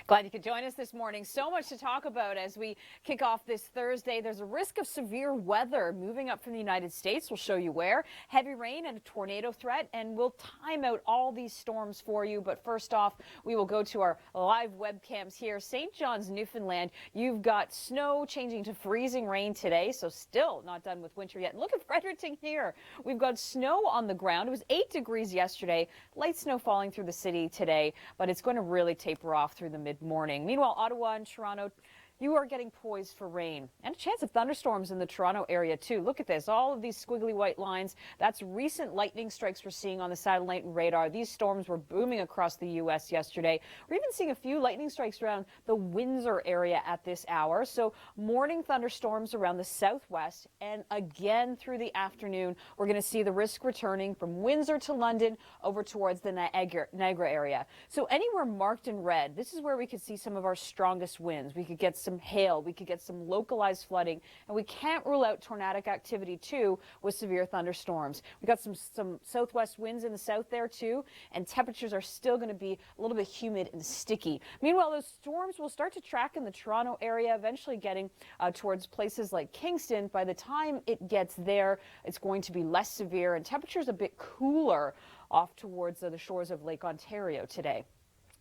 Glad you could join us this morning. So much to talk about as we kick off this Thursday. There's a risk of severe weather moving up from the United States. We'll show you where. Heavy rain and a tornado threat, and we'll time out all these storms for you. But first off, we will go to our live webcams here. St. John's, Newfoundland, you've got snow changing to freezing rain today, so still not done with winter yet. Look at Fredericton here. We've got snow on the ground. It was 8 degrees yesterday. Light snow falling through the city today, but it's going to really taper off through the mid-morning. Meanwhile, Ottawa and Toronto, you are getting poised for rain and a chance of thunderstorms in the Toronto area, too. Look at this. All of these squiggly white lines. That's recent lightning strikes we're seeing on the satellite and radar. These storms were booming across the U.S. yesterday. We're even seeing a few lightning strikes around the Windsor area at this hour. So morning thunderstorms around the southwest, and again through the afternoon, we're going to see the risk returning from Windsor to London over towards the Niagara area. So anywhere marked in red, this is where we could see some of our strongest winds. We could get some hail, we could get some localized flooding, and we can't rule out tornadic activity too with severe thunderstorms. We got some southwest winds in the south there too, and temperatures are still going to be a little bit humid and sticky. Meanwhile, those storms will start to track in the Toronto area, eventually getting towards places like Kingston. By the time it gets there, it's going to be less severe and temperatures a bit cooler off towards the shores of Lake Ontario today.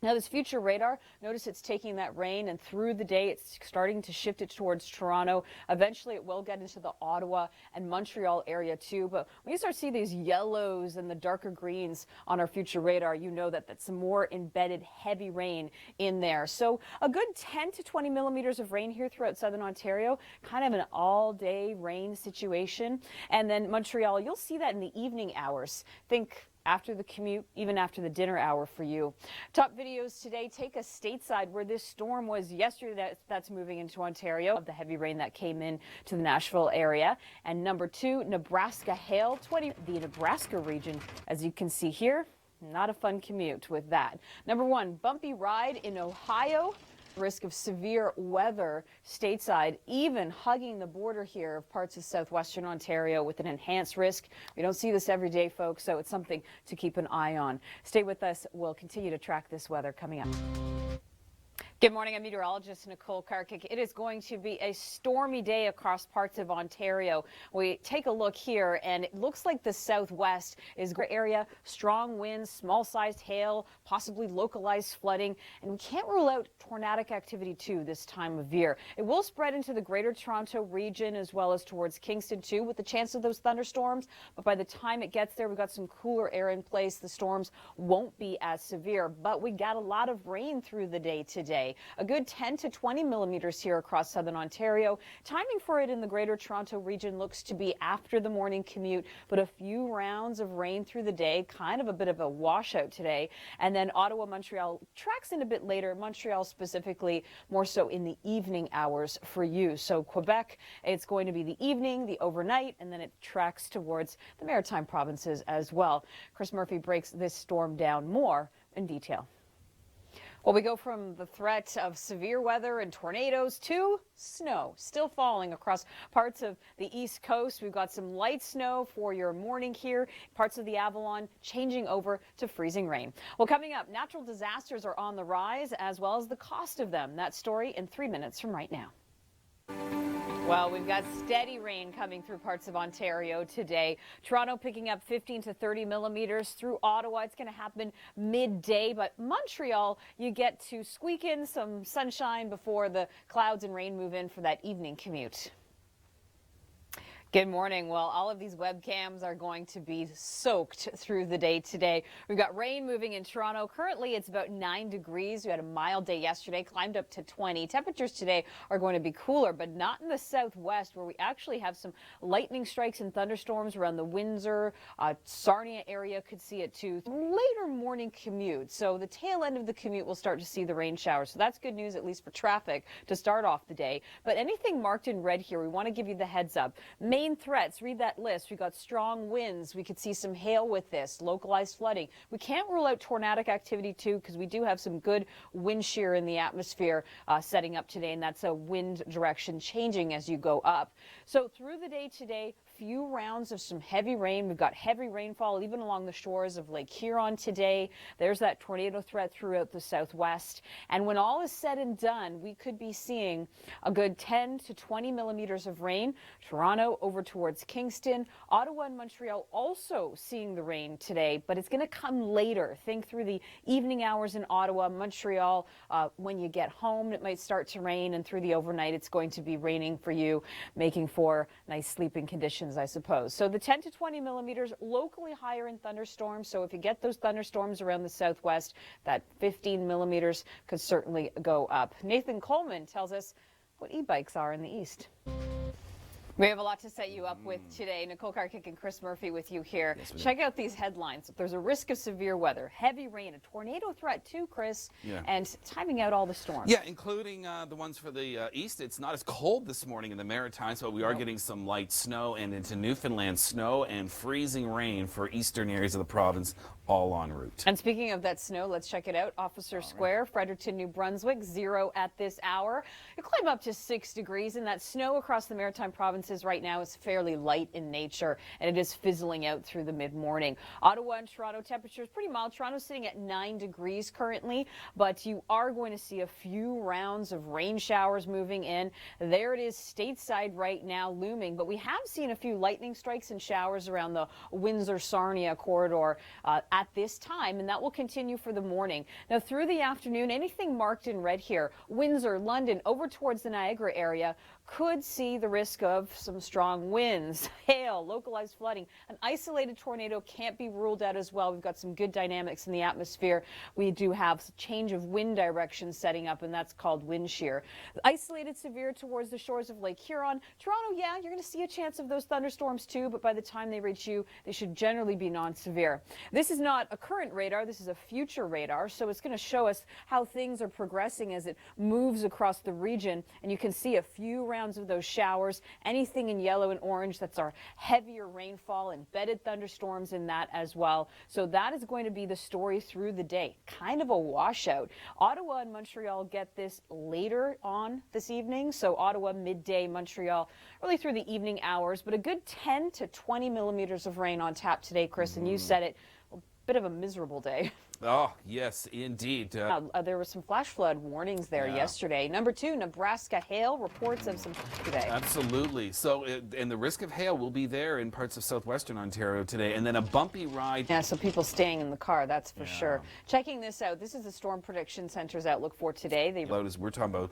Now, this future radar, notice it's taking that rain, and through the day it's starting to shift it towards Toronto. Eventually it will get into the Ottawa and Montreal area too. But when you start seeing these yellows and the darker greens on our future radar, you know that that's some more embedded heavy rain in there. So a good 10 to 20 millimeters of rain here throughout southern Ontario, kind of an all-day rain situation. And then Montreal, you'll see that in the evening hours. Think after the commute, even after the dinner hour for you. Top videos today take us stateside where this storm was yesterday. That's moving into Ontario, of the heavy rain that came in to the Nashville area. And number 2, Nebraska hail, the Nebraska region, as you can see here. Not a fun commute with that. Number 1, bumpy ride in Ohio. Risk of severe weather stateside, even hugging the border here of parts of southwestern Ontario with an enhanced risk. We don't see this every day, folks, so it's something to keep an eye on. Stay with us. We'll continue to track this weather coming up. Good morning. I'm meteorologist Nicole Karkic. It is going to be a stormy day across parts of Ontario. We take a look here, and it looks like the southwest is a great area. Strong winds, small-sized hail, possibly localized flooding, and we can't rule out tornadic activity too this time of year. It will spread into the Greater Toronto region as well as towards Kingston too, with the chance of those thunderstorms. But by the time it gets there, we've got some cooler air in place. The storms won't be as severe, but we got a lot of rain through the day today. A good 10 to 20 millimeters here across southern Ontario. Timing for it in the Greater Toronto region looks to be after the morning commute, but a few rounds of rain through the day, kind of a bit of a washout today. And then Ottawa, Montreal tracks in a bit later. Montreal specifically more so in the evening hours for you. So Quebec, it's going to be the evening, the overnight, and then it tracks towards the Maritime provinces as well. Chris Murphy breaks this storm down more in detail. Well, we go from the threat of severe weather and tornadoes to snow still falling across parts of the East Coast. We've got some light snow for your morning here. Parts of the Avalon changing over to freezing rain. Well, coming up, natural disasters are on the rise as well as the cost of them. That story in 3 minutes from right now. Well, we've got steady rain coming through parts of Ontario today. Toronto picking up 15 to 30 millimeters through Ottawa. It's going to happen midday, but Montreal, you get to squeak in some sunshine before the clouds and rain move in for that evening commute. Good morning. Well, all of these webcams are going to be soaked through the day today. We've got rain moving in Toronto. Currently, it's about 9 degrees. We had a mild day yesterday, climbed up to 20. Temperatures today are going to be cooler, but not in the southwest, where we actually have some lightning strikes and thunderstorms around the Windsor, Sarnia area could see it too. Later morning commute. So the tail end of the commute, we'll start to see the rain showers. So that's good news, at least for traffic, to start off the day. But anything marked in red here, we want to give you the heads up. Main threats, read that list. We got strong winds. We could see some hail with this, localized flooding. We can't rule out tornadic activity too, because we do have some good wind shear in the atmosphere setting up today, and that's a wind direction changing as you go up. So through the day today, few rounds of some heavy rain. We've got heavy rainfall even along the shores of Lake Huron today. There's that tornado threat throughout the southwest. And when all is said and done, we could be seeing a good 10 to 20 millimeters of rain. Toronto over towards Kingston. Ottawa and Montreal also seeing the rain today, but it's going to come later. Think through the evening hours in Ottawa, Montreal. When you get home, it might start to rain, and through the overnight, it's going to be raining for you, making for nice sleeping conditions, I suppose. So the 10 to 20 millimeters, locally higher in thunderstorms. So if you get those thunderstorms around the southwest, that 15 millimeters could certainly go up. Nathan Coleman tells us what e-bikes are in the east. We have a lot to set you up with today. Nicole Karkic and Chris Murphy with you here. Yes, check out these headlines. There's a risk of severe weather, heavy rain, a tornado threat too, Chris, and timing out all the storms. Yeah, including the ones for the east. It's not as cold this morning in the Maritimes, but we are getting some light snow, and into Newfoundland, snow and freezing rain for eastern areas of the province, all en route. And speaking of that snow, let's check it out. Officer Square, Fredericton, New Brunswick, 0 at this hour. You climb up to 6 degrees, and that snow across the Maritime provinces right now is fairly light in nature, and it is fizzling out through the mid-morning. Ottawa and Toronto temperatures pretty mild. Toronto sitting at 9 degrees currently, but you are going to see a few rounds of rain showers moving in. There it is stateside right now looming, but we have seen a few lightning strikes and showers around the Windsor-Sarnia corridor at this time, and that will continue for the morning. Now through the afternoon, anything marked in red here, Windsor, London, over towards the Niagara area, could see the risk of some strong winds, hail, localized flooding. An isolated tornado can't be ruled out as well. We've got some good dynamics in the atmosphere. We do have change of wind direction setting up, and that's called wind shear. Isolated severe towards the shores of Lake Huron. Toronto, yeah, you're going to see a chance of those thunderstorms too, but by the time they reach you, they should generally be non-severe. This is not a current radar. This is a future radar, so it's going to show us how things are progressing as it moves across the region, and you can see a few rounds of those showers. Anything in yellow and orange, that's our heavier rainfall, embedded thunderstorms in that as well. So that is going to be the story through the day. Kind of a washout. Ottawa and Montreal get this later on this evening. So Ottawa midday, Montreal really through the evening hours, but a good 10 to 20 millimeters of rain on tap today, Chris, and you said it, a bit of a miserable day. Oh, yes, indeed. There were some flash flood warnings there yesterday. Number 2, Nebraska hail, reports of some today. Absolutely. So, and the risk of hail will be there in parts of southwestern Ontario today, and then a bumpy ride. Yeah, so people staying in the car, that's for sure. Checking this out, this is the Storm Prediction Center's outlook for today. We're talking about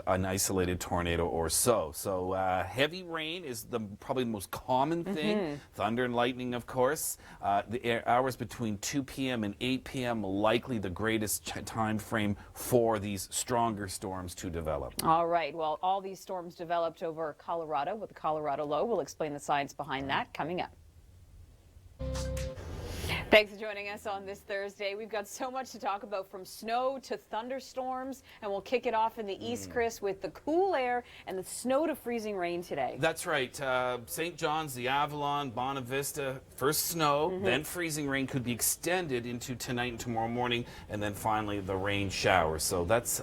an isolated tornado or so. So heavy rain is probably the most common thing. Thunder and lightning, of course. The hours between 2 p.m. and 8 p.m. likely the greatest time frame for these stronger storms to develop. All right. Well, all these storms developed over Colorado with the Colorado low. We'll explain the science behind that coming up. Thanks for joining us on this Thursday. We've got so much to talk about, from snow to thunderstorms, and we'll kick it off in the east, Chris, with the cool air and the snow to freezing rain today. That's right. St. John's, the Avalon, Bonavista, first snow, then freezing rain could be extended into tonight and tomorrow morning, and then finally the rain showers. So that's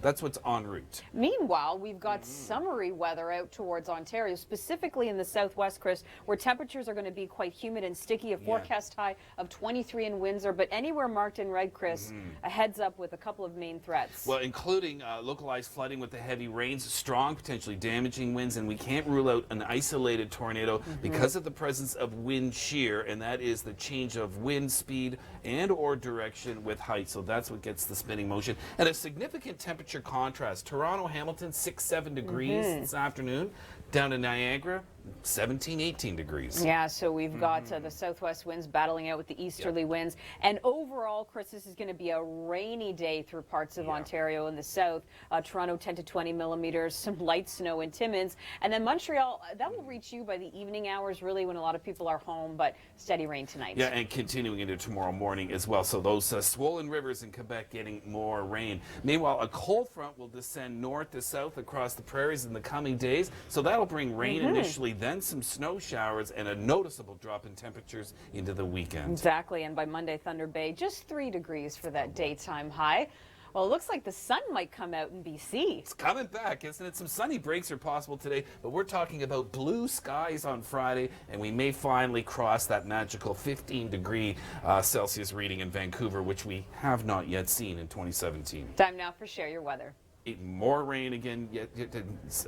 that's what's en route. Meanwhile, we've got summery weather out towards Ontario, specifically in the southwest, Chris, where temperatures are going to be quite humid and sticky. A forecast high of 23 in Windsor, but anywhere marked in red, Chris, a heads up with a couple of main threats. Well, including localized flooding with the heavy rains, strong, potentially damaging winds, and we can't rule out an isolated tornado because of the presence of wind shear, and that is the change of wind speed and or direction with height. So that's what gets the spinning motion. And a significant temperature contrast. Toronto, Hamilton, 6-7 degrees this afternoon. Down to Niagara, 17, 18 degrees. Yeah, so we've got the southwest winds battling out with the easterly winds. And overall, Chris, this is going to be a rainy day through parts of Ontario in the south. Toronto, 10 to 20 millimeters, some light snow in Timmins. And then Montreal, that will reach you by the evening hours, really, when a lot of people are home, but steady rain tonight. Yeah, and continuing into tomorrow morning as well. So those swollen rivers in Quebec getting more rain. Meanwhile, a cold front will descend north to south across the prairies in the coming days. So that'll bring rain initially, then some snow showers, and a noticeable drop in temperatures into the weekend. Exactly, and by Monday, Thunder Bay, just 3 degrees for that daytime high. Well, it looks like the sun might come out in BC. It's coming back, isn't it? Some sunny breaks are possible today, but we're talking about blue skies on Friday, and we may finally cross that magical 15-degree Celsius reading in Vancouver, which we have not yet seen in 2017. Time now for Share Your Weather. More rain again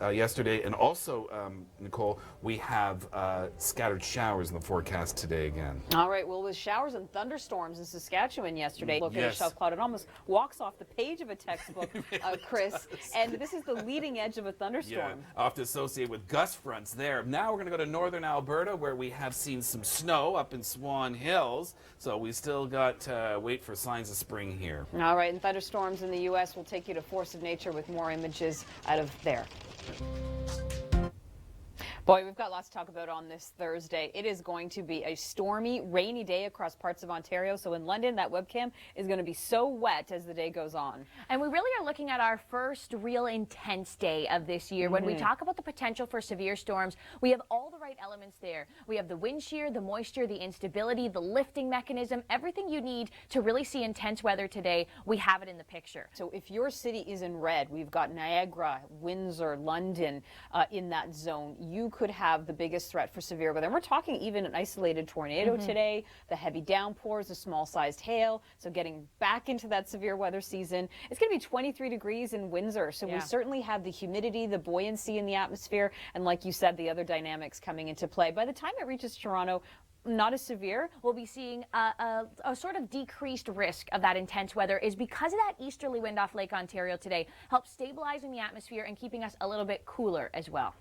yesterday, and also, Nicole, we have scattered showers in the forecast today again. All right, well, with showers and thunderstorms in Saskatchewan yesterday, look at a shelf cloud. It almost walks off the page of a textbook, Chris, and this is the leading edge of a thunderstorm. Yeah, often associated with gust fronts there. Now we're going to go to northern Alberta, where we have seen some snow up in Swan Hills, so we still got to wait for signs of spring here. All right, and thunderstorms in the U.S. will take you to Force of Nature with more images out of there. Boy, we've got lots to talk about on this Thursday. It is going to be a stormy, rainy day across parts of Ontario. So in London, that webcam is going to be so wet as the day goes on. And we really are looking at our first real intense day of this year. When we talk about the potential for severe storms, we have all the right elements there. We have the wind shear, the moisture, the instability, the lifting mechanism, everything you need to really see intense weather today. We have it in the picture. So if your city is in red, we've got Niagara, Windsor, London in that zone. You could have the biggest threat for severe weather. And we're talking even an isolated tornado today, the heavy downpours, the small-sized hail. So getting back into that severe weather season. It's going to be 23 degrees in Windsor. So we certainly have the humidity, the buoyancy in the atmosphere, and like you said, the other dynamics coming into play. By the time it reaches Toronto, not as severe. We'll be seeing a sort of decreased risk of that intense weather is because of that easterly wind off Lake Ontario today, helps stabilizing the atmosphere and keeping us a little bit cooler as well.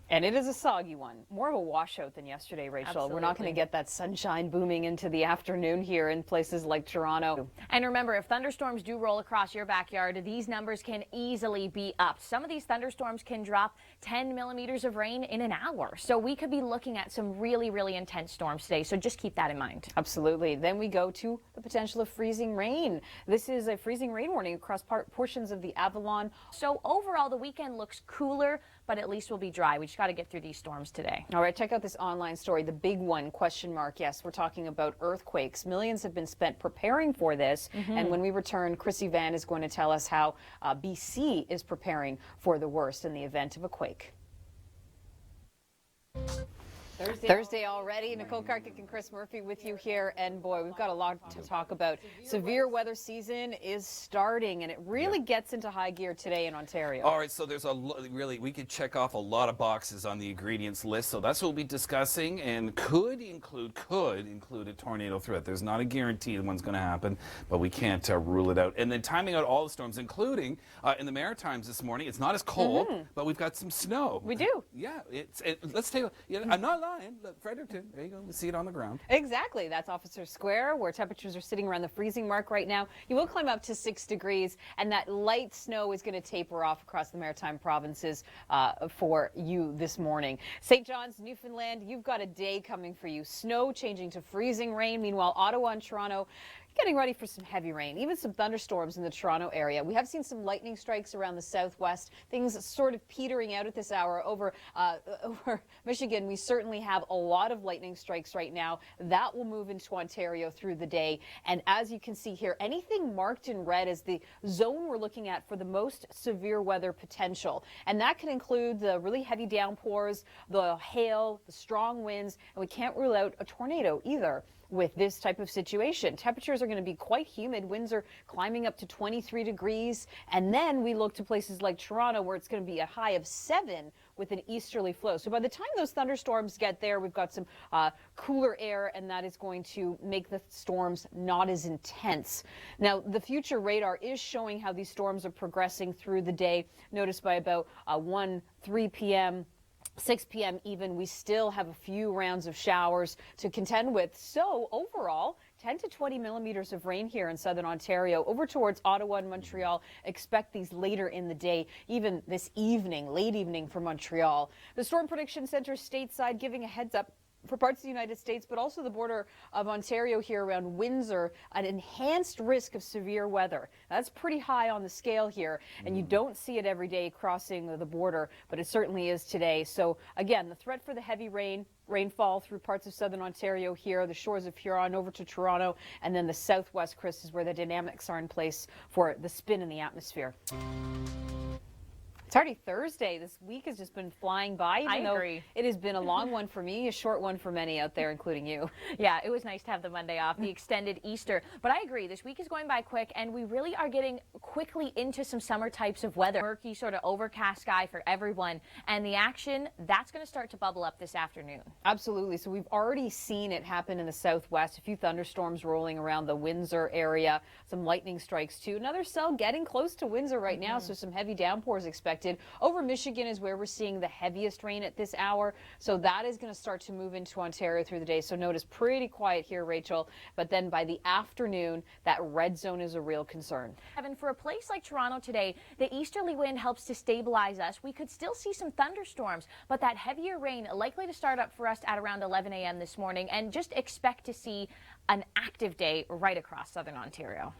And it is a soggy one. More of a washout than yesterday, Rachel. Absolutely. We're not going to get that sunshine booming into the afternoon here in places like Toronto. And remember, if thunderstorms do roll across your backyard, these numbers can easily be up. Some of these thunderstorms can drop 10 millimeters of rain in an hour. So we could be looking at some really, really intense storms today. So just keep that in mind. Absolutely. Then we go to the potential of freezing rain. This is a freezing rain warning across portions of the Avalon. So overall, the weekend looks cooler, but at least we'll be dry. We just got to get through these storms today. All right, check out this online story, the big one, question mark. Yes, we're talking about earthquakes. Millions have been spent preparing for this. And when we return, Chrissy Van is going to tell us how BC is preparing for the worst in the event of a quake. Thursday already. Nicole Karkic and Chris Murphy with you here. And boy, we've got a lot to talk about. Severe weather season is starting, and it really gets into high gear today in Ontario. All right, so there's really, we could check off a lot of boxes on the ingredients list. So that's what we'll be discussing, and could include a tornado threat. There's not a guarantee that one's going to happen, but we can't rule it out. And then timing out all the storms, including in the Maritimes this morning. It's not as cold, but we've got some snow. We do. Yeah, let's take. I'm not lying. Look, Fredericton, there you go. We see it on the ground. Exactly. That's Officer Square, where temperatures are sitting around the freezing mark right now. You will climb up to 6 degrees, and that light snow is going to taper off across the Maritime provinces for you this morning. St. John's, Newfoundland, you've got a day coming for you. Snow changing to freezing rain. Meanwhile, Ottawa and Toronto getting ready for some heavy rain, even some thunderstorms in the Toronto area. We have seen some lightning strikes around the southwest, things sort of petering out at this hour. Over Michigan, we certainly have a lot of lightning strikes right now. That will move into Ontario through the day. And as you can see here, anything marked in red is the zone we're looking at for the most severe weather potential. And that can include the really heavy downpours, the hail, the strong winds, and we can't rule out a tornado either with this type of situation. Temperatures are going to be quite humid. Winds are climbing up to 23 degrees. And then we look to places like Toronto, where it's going to be a high of 7 with an easterly flow. So by the time those thunderstorms get there, we've got some cooler air, and that is going to make the storms not as intense. Now, the future radar is showing how these storms are progressing through the day. Notice by about 3 p.m., 6 p.m. even, we still have a few rounds of showers to contend with. So overall, 10 to 20 millimeters of rain here in southern Ontario. Over towards Ottawa and Montreal, expect these later in the day, even this evening, late evening for Montreal. The Storm Prediction Center stateside giving a heads up for parts of the United States, but also the border of Ontario here around Windsor, an enhanced risk of severe weather. That's pretty high on the scale here, and you don't see it every day crossing the border, but it certainly is today. So again, the threat for the heavy rainfall through parts of southern Ontario here, the shores of Huron over to Toronto, and then the southwest, Chris, is where the dynamics are in place for the spin in the atmosphere. It's already Thursday. This week has just been flying by, even though it has been a long one for me, a short one for many out there, including you. Yeah, it was nice to have the Monday off, the extended Easter. But I agree, this week is going by quick, and we really are getting quickly into some summer types of weather. Murky, sort of overcast sky for everyone, and the action, that's going to start to bubble up this afternoon. Absolutely. So we've already seen it happen in the southwest. A few thunderstorms rolling around the Windsor area, some lightning strikes too. Another cell getting close to Windsor right now, so some heavy downpours expected. Over Michigan is where we're seeing the heaviest rain at this hour. So that is going to start to move into Ontario through the day. So notice pretty quiet here, Rachel. But then by the afternoon, that red zone is a real concern. Evan, for a place like Toronto today, the easterly wind helps to stabilize us. We could still see some thunderstorms, but that heavier rain likely to start up for us at around 11 a.m. this morning, and just expect to see an active day right across southern Ontario.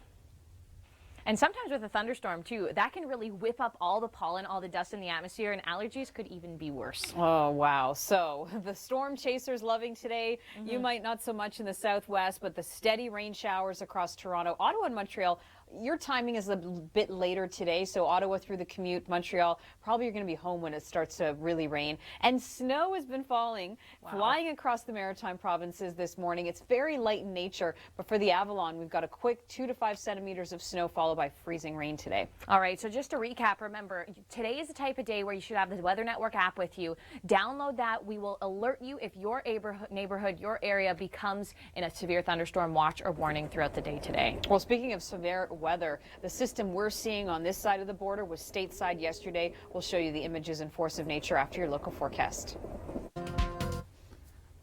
And sometimes with a thunderstorm, too, that can really whip up all the pollen, all the dust in the atmosphere, and allergies could even be worse. Oh, wow. So the storm chasers loving today. You might not so much in the southwest, but the steady rain showers across Toronto, Ottawa, and Montreal. Your timing is a bit later today, so Ottawa through the commute, Montreal, probably you're going to be home when it starts to really rain. And snow has been falling, flying across the maritime provinces this morning. It's very light in nature, but for the Avalon, we've got a quick 2 to 5 centimeters of snow followed by freezing rain today. All right, so just to recap, remember, today is the type of day where you should have the Weather Network app with you. Download that. We will alert you if your neighborhood, your area becomes in a severe thunderstorm watch or warning throughout the day today. Well, speaking of severe weather, the system we're seeing on this side of the border was stateside yesterday. We'll show you the images and force of nature after your local forecast.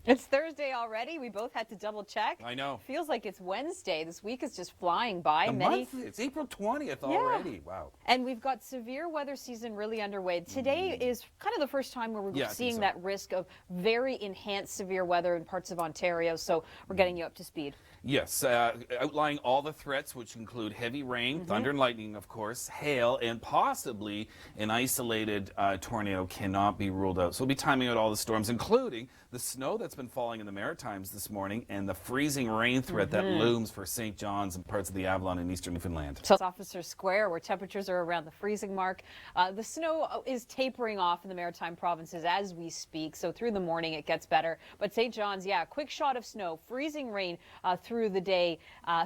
It's Thursday already. We both had to double check. I know. Feels like it's Wednesday. This week is just flying by. It's April 20th already. Wow. And we've got severe weather season really underway. Today is kind of the first time where we're seeing that risk of very enhanced severe weather in parts of Ontario. So we're getting you up to speed. Yes, outlining all the threats, which include heavy rain, thunder and lightning, of course, hail, and possibly an isolated tornado cannot be ruled out. So we'll be timing out all the storms, including the snow that's been falling in the Maritimes this morning and the freezing rain threat that looms for St. John's and parts of the Avalon in eastern Newfoundland. So Officer Square, where temperatures are around the freezing mark. The snow is tapering off in the Maritime provinces as we speak, so through the morning it gets better. But St. John's, quick shot of snow, freezing rain through the day,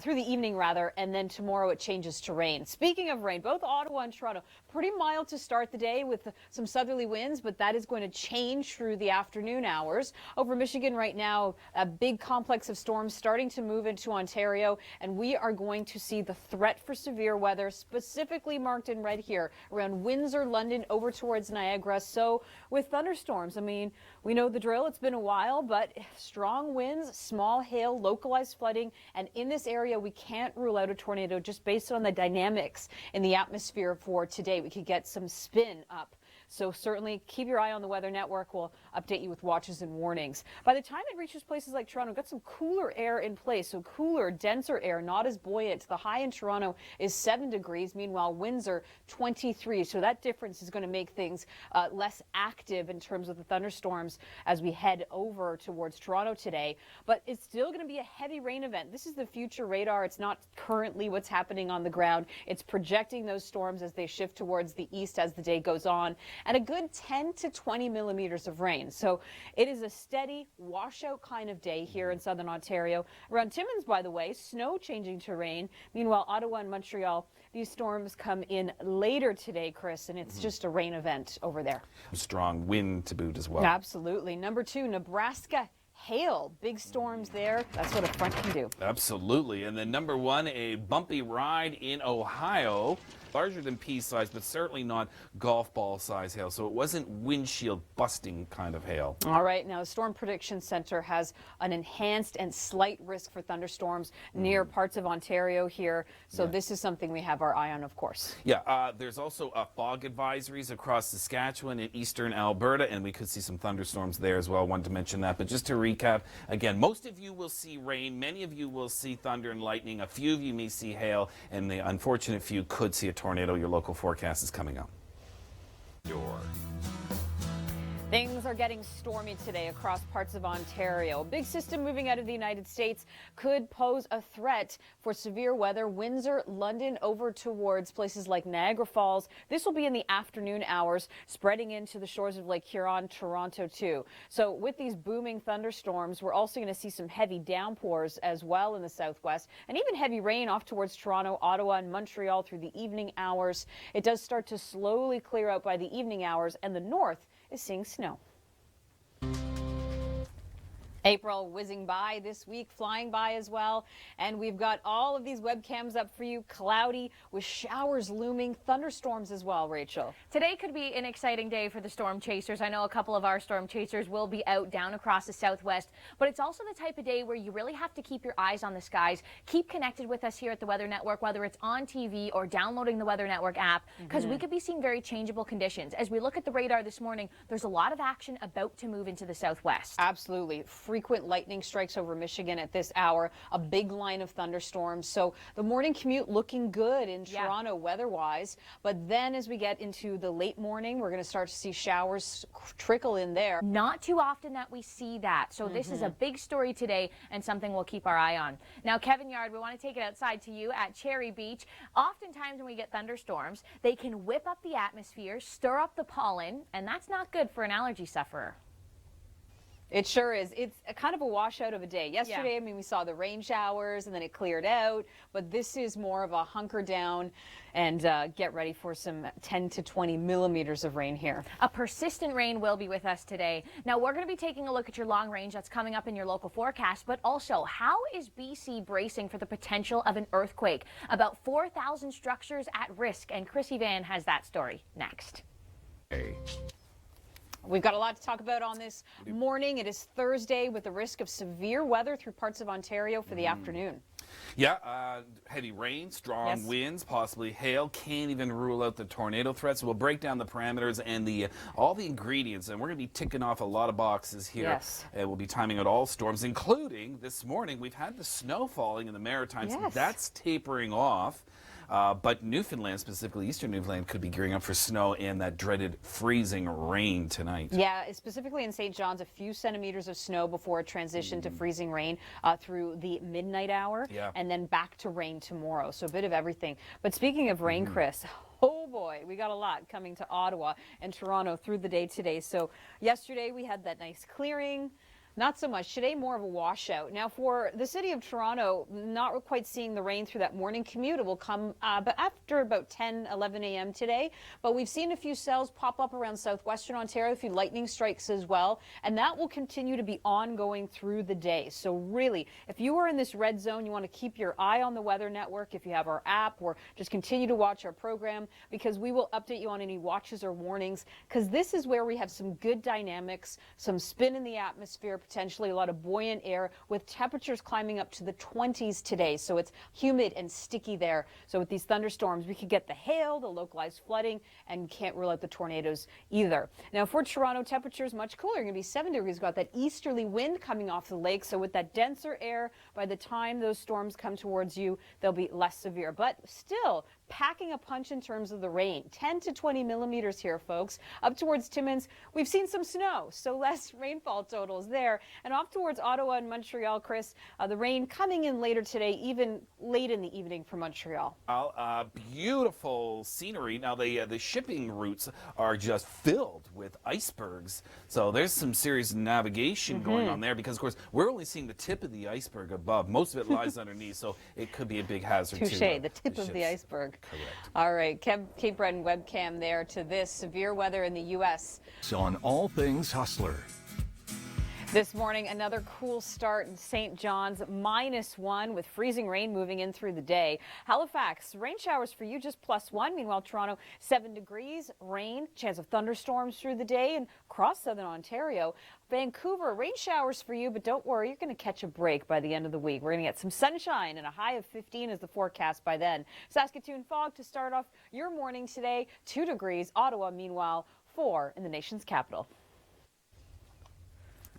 through the evening rather, and then tomorrow it changes to rain. Speaking of rain, both Ottawa and Toronto, pretty mild to start the day with some southerly winds, but that is going to change through the afternoon hours. Over Michigan right now, a big complex of storms starting to move into Ontario, and we are going to see the threat for severe weather specifically marked in red here around Windsor, London, over towards Niagara. So with thunderstorms, I mean, we know the drill. It's been a while, but strong winds, small hail, localized flooding, and in this area, we can't rule out a tornado just based on the dynamics in the atmosphere for today. We could get some spin up. So certainly keep your eye on the Weather Network. We'll update you with watches and warnings. By the time it reaches places like Toronto, we've got some cooler air in place. So cooler, denser air, not as buoyant. The high in Toronto is 7 degrees. Meanwhile, Windsor, 23. So that difference is going to make things less active in terms of the thunderstorms as we head over towards Toronto today. But it's still going to be a heavy rain event. This is the future radar. It's not currently what's happening on the ground. It's projecting those storms as they shift towards the east as the day goes on. And a good 10 to 20 millimeters of rain. So it is a steady washout kind of day here in southern Ontario. Around Timmins, by the way, snow changing to rain. Meanwhile, Ottawa and Montreal, these storms come in later today, Chris, and it's just a rain event over there. Strong wind to boot as well. Absolutely. Number 2, Nebraska. Hail, big storms there. That's what a front can do. Absolutely. And then number 1, a bumpy ride in Ohio. larger than pea size, but certainly not golf ball size hail. So it wasn't windshield busting kind of hail. All right, now the Storm Prediction Center has an enhanced and slight risk for thunderstorms near parts of Ontario here. So this is something we have our eye on, of course. Yeah, there's also fog advisories across Saskatchewan and eastern Alberta, and we could see some thunderstorms there as well. Wanted to mention that. But just to recap, again, most of you will see rain. Many of you will see thunder and lightning. A few of you may see hail, and the unfortunate few could see a tornado. Your local forecast is coming up. Things are getting stormy today across parts of Ontario. A big system moving out of the United States could pose a threat for severe weather. Windsor, London, over towards places like Niagara Falls. This will be in the afternoon hours, spreading into the shores of Lake Huron, Toronto too. So with these booming thunderstorms, we're also going to see some heavy downpours as well in the southwest, and even heavy rain off towards Toronto, Ottawa, and Montreal through the evening hours. It does start to slowly clear out by the evening hours, and the north is seeing snow. April whizzing by this week, flying by as well. And we've got all of these webcams up for you. Cloudy with showers looming, thunderstorms as well, Rachel. Today could be an exciting day for the storm chasers. I know a couple of our storm chasers will be out down across the southwest, but it's also the type of day where you really have to keep your eyes on the skies. Keep connected with us here at the Weather Network, whether it's on TV or downloading the Weather Network app, because we could be seeing very changeable conditions. As we look at the radar this morning, there's a lot of action about to move into the southwest. Absolutely. Frequent lightning strikes over Michigan at this hour, a big line of thunderstorms. So the morning commute looking good in Toronto weather-wise. But then as we get into the late morning, we're going to start to see showers trickle in there. Not too often that we see that. So this is a big story today and something we'll keep our eye on. Now, Kevin Yard, we want to take it outside to you at Cherry Beach. Oftentimes when we get thunderstorms, they can whip up the atmosphere, stir up the pollen, and that's not good for an allergy sufferer. It sure is. It's a kind of a washout of a day. Yesterday, I mean, we saw the rain showers and then it cleared out, but this is more of a hunker down and get ready for some 10 to 20 millimeters of rain here. A persistent rain will be with us today. Now, we're going to be taking a look at your long range that's coming up in your local forecast, but also how is BC bracing for the potential of an earthquake? About 4,000 structures at risk, and Chrissy Van has that story next. We've got a lot to talk about on this morning. It is Thursday with the risk of severe weather through parts of Ontario for the afternoon. Yeah, heavy rain, strong winds, possibly hail. Can't even rule out the tornado threat. So we'll break down the parameters and all the ingredients, and we're going to be ticking off a lot of boxes here. Yes. And we'll be timing out all storms, including this morning. We've had the snow falling in the Maritimes. Yes. That's tapering off. But Newfoundland, specifically eastern Newfoundland, could be gearing up for snow and that dreaded freezing rain tonight. Yeah, specifically in St. John's, a few centimeters of snow before a transition to freezing rain through the midnight hour, and then back to rain tomorrow. So a bit of everything. But speaking of rain, Chris, oh boy, we got a lot coming to Ottawa and Toronto through the day today. So yesterday we had that nice clearing. Not so much. Today, more of a washout. Now, for the city of Toronto, not quite seeing the rain through that morning commute. It will come but after about 10, 11 a.m. today. But we've seen a few cells pop up around southwestern Ontario, a few lightning strikes as well. And that will continue to be ongoing through the day. So really, if you are in this red zone, you want to keep your eye on the Weather Network. If you have our app, or just continue to watch our program, because we will update you on any watches or warnings, because this is where we have some good dynamics, some spin in the atmosphere, potentially a lot of buoyant air with temperatures climbing up to the 20s today. So it's humid and sticky there. So with these thunderstorms, we could get the hail, the localized flooding, and can't rule out the tornadoes either. Now for Toronto, temperatures much cooler. You're going to be 7 degrees. We've got that easterly wind coming off the lake. So with that denser air, by the time those storms come towards you, they'll be less severe. But still, packing a punch in terms of the rain. 10 to 20 millimeters here, folks. Up towards Timmins, we've seen some snow, so less rainfall totals there. And off towards Ottawa and Montreal, Chris, the rain coming in later today, even late in the evening for Montreal. Beautiful scenery. Now, the shipping routes are just filled with icebergs. So there's some serious navigation going on there because, of course, we're only seeing the tip of the iceberg above. Most of it lies underneath, so it could be a big hazard, Touche, the tip of the iceberg. Correct. All right, Cape Breton webcam there to this severe weather in the U.S. On all things Hustler. This morning, another cool start in St. John's, -1 with freezing rain moving in through the day. Halifax, rain showers for you, just +1. Meanwhile, Toronto, 7 degrees, rain, chance of thunderstorms through the day, and across southern Ontario. Vancouver, rain showers for you, but don't worry, you're going to catch a break by the end of the week. We're going to get some sunshine and a high of 15 is the forecast by then. Saskatoon, fog to start off your morning today, 2 degrees. Ottawa, meanwhile, 4 in the nation's capital.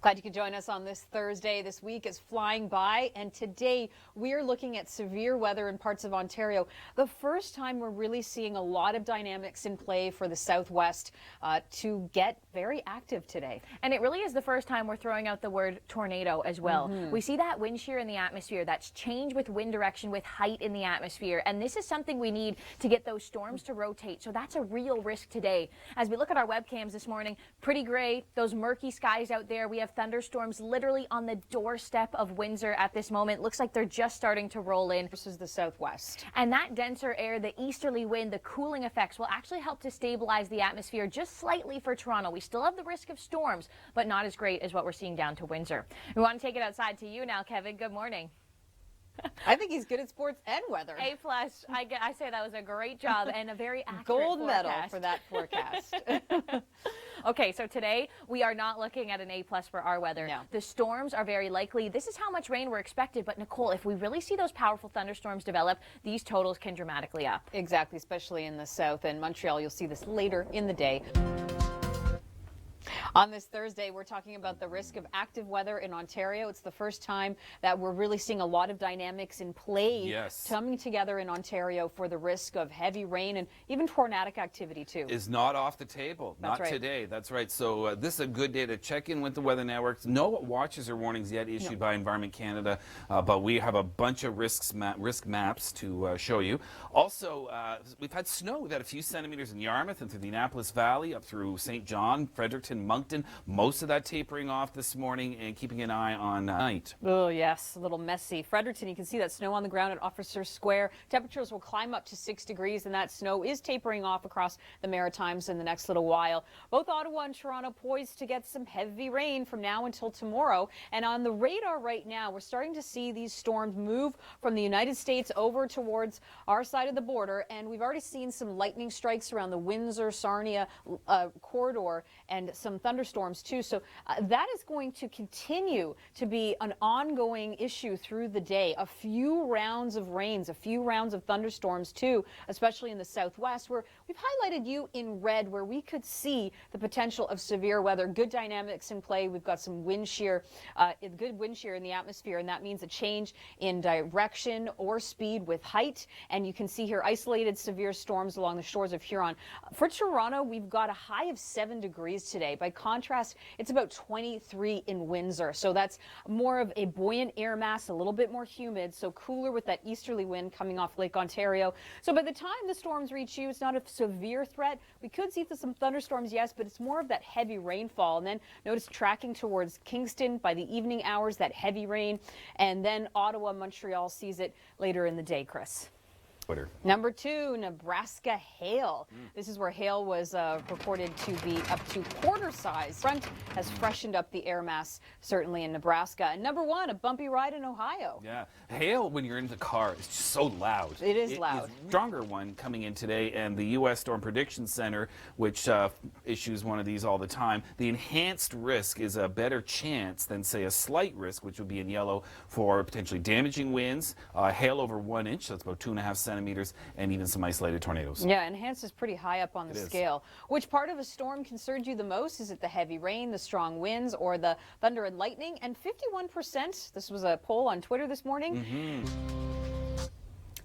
Glad you could join us on this Thursday. This week is flying by, and today we're looking at severe weather in parts of Ontario. The first time we're really seeing a lot of dynamics in play for the Southwest to get very active today. And it really is the first time we're throwing out the word tornado as well. We see that wind shear in the atmosphere, that's change with wind direction with height in the atmosphere, and this is something we need to get those storms to rotate. So that's a real risk today. As we look at our webcams this morning, pretty gray, those murky skies out there. We have thunderstorms literally on the doorstep of Windsor at this moment. Looks like they're just starting to roll in. Versus the Southwest. And that denser air, the easterly wind, the cooling effects will actually help to stabilize the atmosphere just slightly for Toronto. We still have the risk of storms, but not as great as what we're seeing down to Windsor. We want to take it outside to you now, Kevin. Good morning. I think he's good at sports and weather. A+. I say that was a great job and a very accurate Gold medal forecast. for that forecast. Okay, so today we are not looking at an A+ for our weather. No. The storms are very likely. This is how much rain we're expected. But Nicole, if we really see those powerful thunderstorms develop, these totals can dramatically up. Exactly, especially in the south and Montreal. You'll see this later in the day. On this Thursday, we're talking about the risk of active weather in Ontario. It's the first time that we're really seeing a lot of dynamics in play coming together in Ontario for the risk of heavy rain and even tornadic activity, too. Is not off the table. That's not right. today. That's right. So this is a good day to check in with the weather networks. No watches or warnings yet issued by Environment Canada, but we have a bunch of risk maps to show you. Also, we've had snow. We've had a few centimeters in Yarmouth and through the Annapolis Valley, up through St. John, Fredericton, Moncton. Most of that tapering off this morning, and keeping an eye on night. Oh, yes, a little messy. Fredericton, you can see that snow on the ground at Officer Square. Temperatures will climb up to 6 degrees, and that snow is tapering off across the Maritimes in the next little while. Both Ottawa and Toronto poised to get some heavy rain from now until tomorrow. And on the radar right now, we're starting to see these storms move from the United States over towards our side of the border. And we've already seen some lightning strikes around the Windsor-Sarnia corridor and some thunderstorms too. So that is going to continue to be an ongoing issue through the day. A few rounds of rains, a few rounds of thunderstorms too, especially in the Southwest, where we've highlighted you in red, where we could see the potential of severe weather. Good dynamics in play. We've got some wind shear, good wind shear in the atmosphere, and that means a change in direction or speed with height. And you can see here isolated severe storms along the shores of Huron. For Toronto, we've got a high of 7 degrees today. By contrast, it's about 23 in Windsor. So that's more of a buoyant air mass, a little bit more humid, so cooler with that easterly wind coming off Lake Ontario. So by the time the storms reach you, it's not a severe threat. We could see some thunderstorms, yes, but it's more of that heavy rainfall. And then notice tracking towards Kingston by the evening hours, that heavy rain. And then Ottawa, Montreal sees it later in the day, Chris. Twitter. Number 2, Nebraska hail. This is where hail was reported to be up to quarter size. Front has freshened up the air mass, certainly in Nebraska. And number 1, a bumpy ride in Ohio. Yeah, hail when you're in the car is just so loud. It is loud. Is a stronger one coming in today, and the U.S. Storm Prediction Center, which issues one of these all the time, the enhanced risk is a better chance than, say, a slight risk, which would be in yellow for potentially damaging winds, hail over 1 inch, that's about 2.5 centimeters, and even some isolated tornadoes. Yeah, enhanced is pretty high up on the scale. Which part of a storm concerns you the most? Is it the heavy rain, the strong winds, or the thunder and lightning? And 51%, this was a poll on Twitter this morning.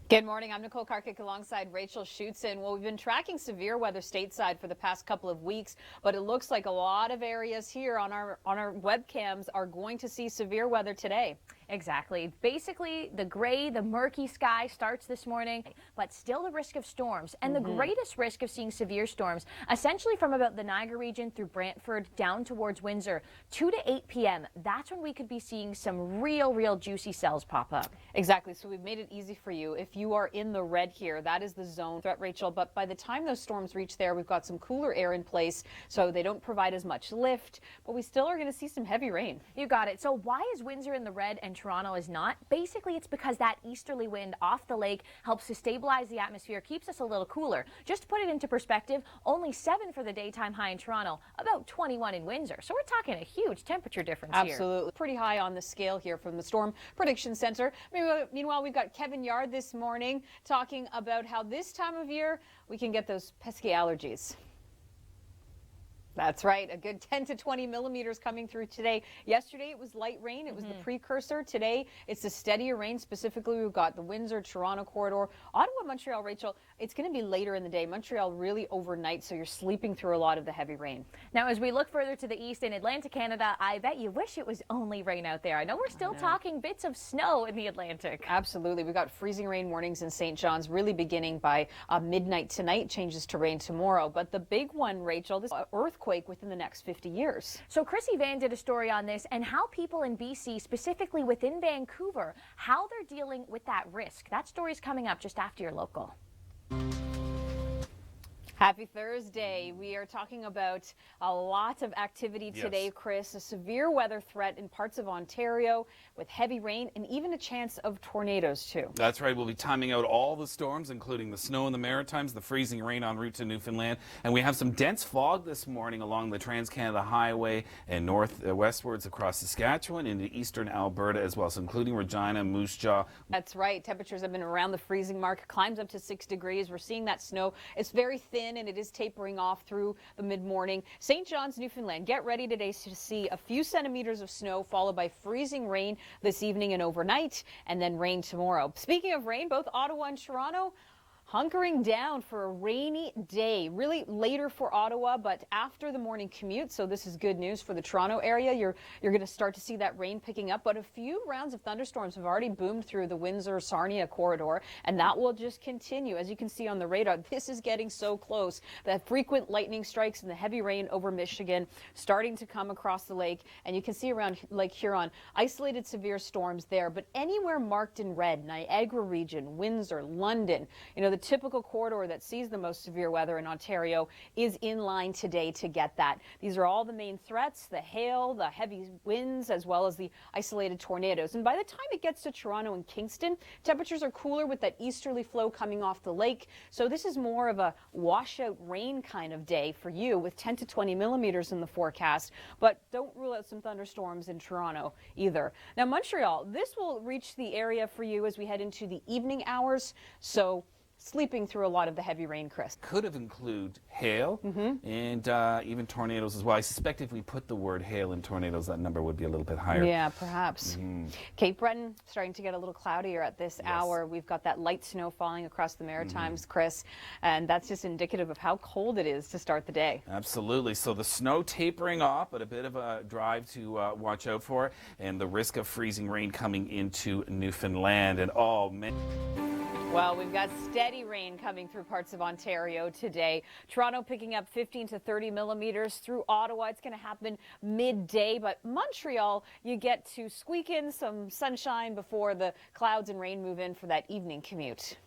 Good morning. I'm Nicole Karkic alongside Rachel Schutzen. Well, we've been tracking severe weather stateside for the past couple of weeks, but it looks like a lot of areas here on our webcams are going to see severe weather today. Exactly. Basically, the gray, the murky sky starts this morning, but still the risk of storms and the greatest risk of seeing severe storms, essentially from about the Niagara region through Brantford down towards Windsor, 2 to 8 p.m. That's when we could be seeing some real juicy cells pop up. Exactly. So we've made it easy for you. If you are in the red here, that is the zone threat, Rachel. But by the time those storms reach there, we've got some cooler air in place, so they don't provide as much lift, but we still are going to see some heavy rain. You got it. So why is Windsor in the red and Toronto is not? Basically, it's because that easterly wind off the lake helps to stabilize the atmosphere, keeps us a little cooler. Just to put it into perspective, only 7 for the daytime high in Toronto, about 21 in Windsor. So we're talking a huge temperature difference here. Absolutely. Pretty high on the scale here from the Storm Prediction Center. Meanwhile, we've got Kevin Yard this morning talking about how this time of year we can get those pesky allergies. That's right. A good 10 to 20 millimeters coming through today. Yesterday it was light rain. It was the precursor. Today it's the steadier rain. Specifically, we've got the Windsor-Toronto corridor. Ottawa, Montreal, Rachel, it's going to be later in the day. Montreal really overnight, so you're sleeping through a lot of the heavy rain. Now, as we look further to the east in Atlantic Canada, I bet you wish it was only rain out there. I know we're still talking bits of snow in the Atlantic. Absolutely. We've got freezing rain warnings in St. John's really beginning by midnight tonight. Changes to rain tomorrow. But the big one, Rachel, this earthquake within the next 50 years. So Chrissy Van did a story on this and how people in BC, specifically within Vancouver, how they're dealing with that risk. That story's coming up just after your local. Happy Thursday. We are talking about a lot of activity today, Chris. A severe weather threat in parts of Ontario with heavy rain and even a chance of tornadoes, too. That's right. We'll be timing out all the storms, including the snow in the Maritimes, the freezing rain en route to Newfoundland. And we have some dense fog this morning along the Trans-Canada Highway and westwards across Saskatchewan into eastern Alberta as well, so including Regina, Moose Jaw. That's right. Temperatures have been around the freezing mark, climbs up to 6 degrees. We're seeing that snow. It's very thin and it is tapering off through the mid-morning. St. John's, Newfoundland, get ready today to see a few centimeters of snow followed by freezing rain this evening and overnight, and then rain tomorrow. Speaking of rain, both Ottawa and Toronto hunkering down for a rainy day. Really later for Ottawa, but after the morning commute, so this is good news for the Toronto area. You're going to start to see that rain picking up, but a few rounds of thunderstorms have already boomed through the Windsor-Sarnia corridor, and that will just continue. As you can see on the radar, this is getting so close. The frequent lightning strikes and the heavy rain over Michigan starting to come across the lake, and you can see around Lake Huron, isolated severe storms there, but anywhere marked in red, Niagara region, Windsor, London, the typical corridor that sees the most severe weather in Ontario is in line today to get that. These are all the main threats, the hail, the heavy winds, as well as the isolated tornadoes. And by the time it gets to Toronto and Kingston, temperatures are cooler with that easterly flow coming off the lake. So this is more of a washout rain kind of day for you with 10 to 20 millimeters in the forecast. But don't rule out some thunderstorms in Toronto either. Now, Montreal, this will reach the area for you as we head into the evening hours. So sleeping through a lot of the heavy rain, Chris. Could have included hail and even tornadoes as well. I suspect if we put the word hail and tornadoes, that number would be a little bit higher. Yeah, perhaps. Cape Breton starting to get a little cloudier at this hour. We've got that light snow falling across the Maritimes, Chris, and that's just indicative of how cold it is to start the day. Absolutely. So the snow tapering off, but a bit of a drive to watch out for, and the risk of freezing rain coming into Newfoundland. And oh, man. Well, we've got steady rain coming through parts of Ontario today. Toronto picking up 15 to 30 millimeters through Ottawa. It's going to happen midday, but Montreal, you get to squeak in some sunshine before the clouds and rain move in for that evening commute.